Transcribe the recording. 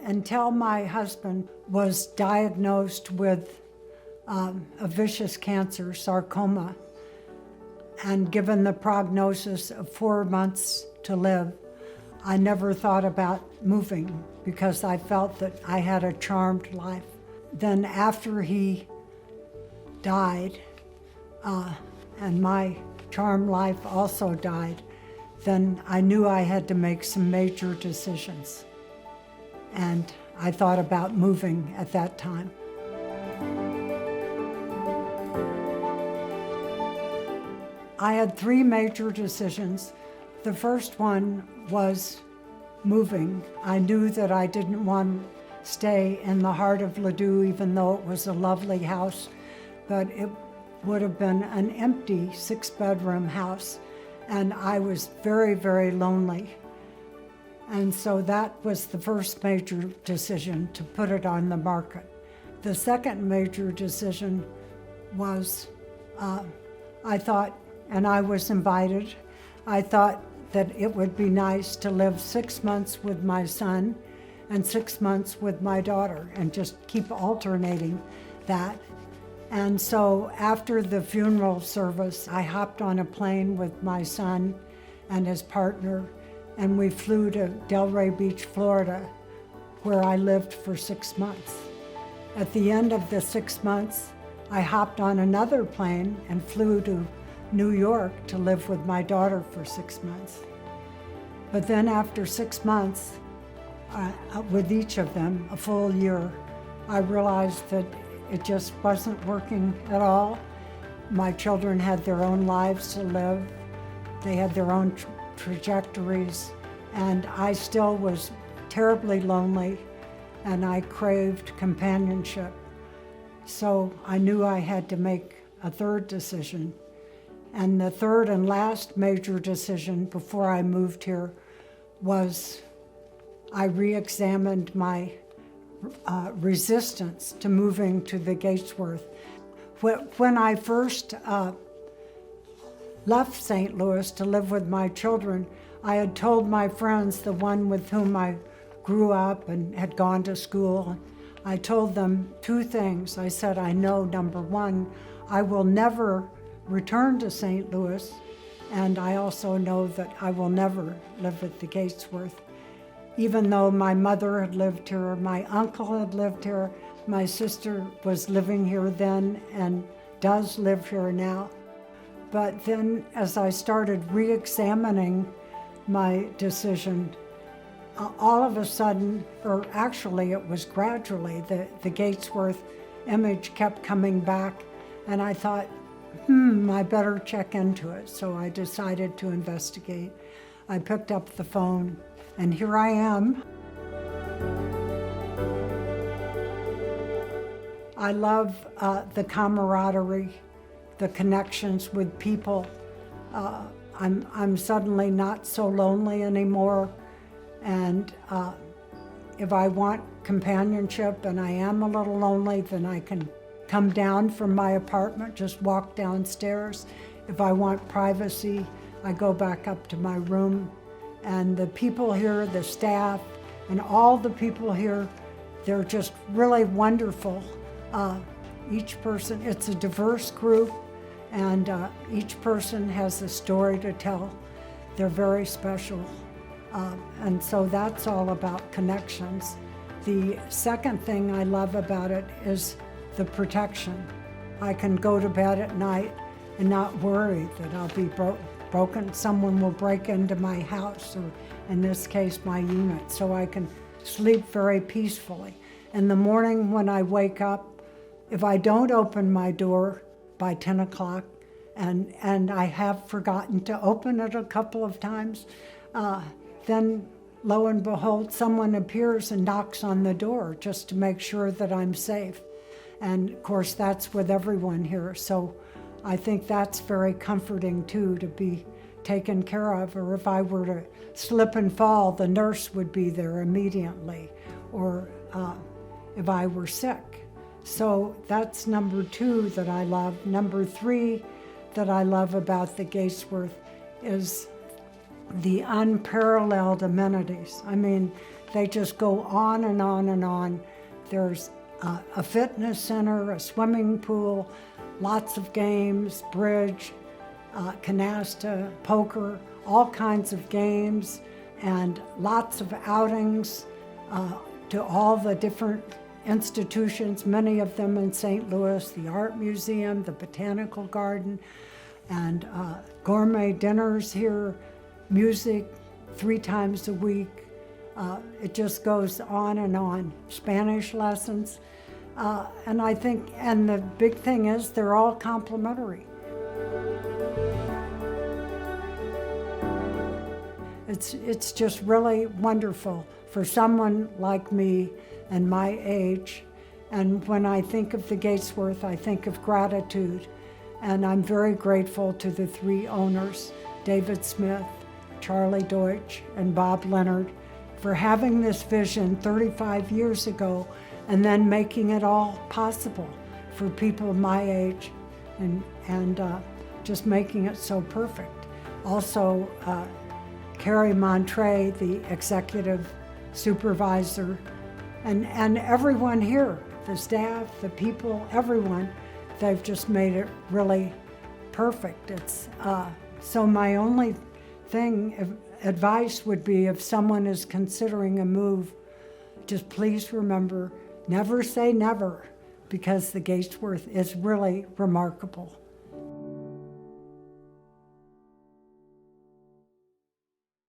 until my husband was diagnosed with a vicious cancer, sarcoma, and given the prognosis of 4 months to live, I never thought about moving because I felt that I had a charmed life. Then after he died, and my charmed life also died, then I knew I had to make some major decisions. And I thought about moving at that time. I had 3 major decisions. The first one was moving. I knew that I didn't want to stay in the heart of Ladue, even though it was a lovely house, but it would have been an empty 6-bedroom house, and I was very, very lonely. And so that was the first major decision, to put it on the market. The second major decision was, I thought, and I was invited, I thought that it would be nice to live 6 months with my son and 6 months with my daughter and just keep alternating that. And so after the funeral service, I hopped on a plane with my son and his partner, and we flew to Delray Beach, Florida, where I lived for 6 months. At the end of the 6 months, I hopped on another plane and flew to New York to live with my daughter for 6 months. But then after 6 months, with each of them, a full year, I realized that it just wasn't working at all. My children had their own lives to live. They had their own trajectories, and I still was terribly lonely, and I craved companionship. So I knew I had to make a third decision. And the third and last major decision before I moved here was I re-examined my resistance to moving to the Gatesworth. When I first left St. Louis to live with my children, I had told my friends, the one with whom I grew up and had gone to school, I told them 2 things. I said, I know, number 1, I will never return to St. Louis, and I also know that I will never live at the Gatesworth. Even though my mother had lived here, my uncle had lived here, my sister was living here then and does live here now. But then as I started re-examining my decision, all of a sudden, or actually it was gradually, the Gatesworth image kept coming back, and I thought, I better check into it. So I decided to investigate. I picked up the phone, and here I am. I love the camaraderie, the connections with people. I'm suddenly not so lonely anymore, and if I want companionship and I am a little lonely, then I can come down from my apartment, just walk downstairs. If I want privacy, I go back up to my room. And the people here, the staff, and all the people here, they're just really wonderful. Each person, it's a diverse group, and each person has a story to tell. They're very special. And so that's all about connections. The second thing I love about it is the protection. I can go to bed at night and not worry that I'll be broken. Someone will break into my house, or in this case, my unit, so I can sleep very peacefully. In the morning when I wake up, if I don't open my door by 10 o'clock, and I have forgotten to open it a couple of times, then lo and behold, someone appears and knocks on the door just to make sure that I'm safe. And of course, that's with everyone here. So I think that's very comforting too, to be taken care of. Or if I were to slip and fall, the nurse would be there immediately. Or if I were sick. So that's number 2 that I love. Number 3 that I love about the Gatesworth is the unparalleled amenities. I mean, they just go on and on and on. There's a fitness center, a swimming pool, lots of games, bridge, canasta, poker, all kinds of games, and lots of outings to all the different institutions, many of them in St. Louis, the Art Museum, the Botanical Garden, and gourmet dinners here, music 3 times a week. It just goes on and on. Spanish lessons. And I think, and the big thing is they're all complimentary. It's just really wonderful for someone like me and my age. And when I think of the Gatesworth, I think of gratitude. And I'm very grateful to the 3 owners, David Smith, Charlie Deutsch, and Bob Leonard, for having this vision 35 years ago and then making it all possible for people my age and just making it so perfect. Also, Carrie Montre, the executive supervisor, and everyone here, the staff, the people, everyone, they've just made it really perfect. It's so my only advice would be if someone is considering a move, just please remember, never say never, because the Gatesworth is really remarkable.